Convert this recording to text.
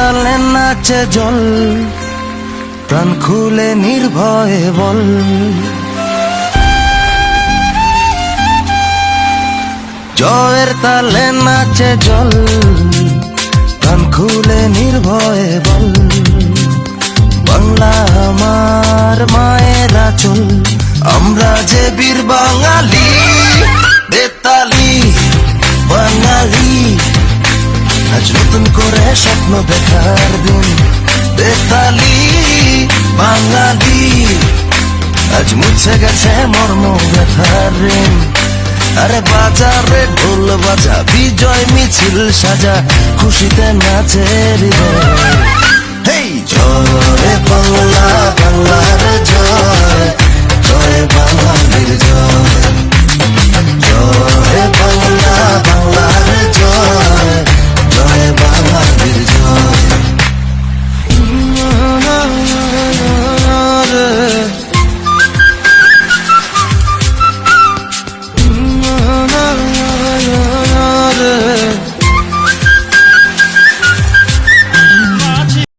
তালে নাচে জল, প্রাণ খুলে নির্ভয়ে বল। জয়ের তালে নাচে জল, প্রাণ খুলে নির্ভয়ে বল। বাংলা আমার মায়ের আঁচল, আমরা যে বীর বাঙালি, বেতালি বাঙালি। আজ নতুন করে স্বপ্ন দেখার দিন, বেতালি বাঙালি। আজ মুছে গেছে মর্ম ব্যথার ঋণ। আরে বাজারে ঢোল বাজা, বিজয় মিছিল সাজা, খুশিতে নাচে হৃদয়।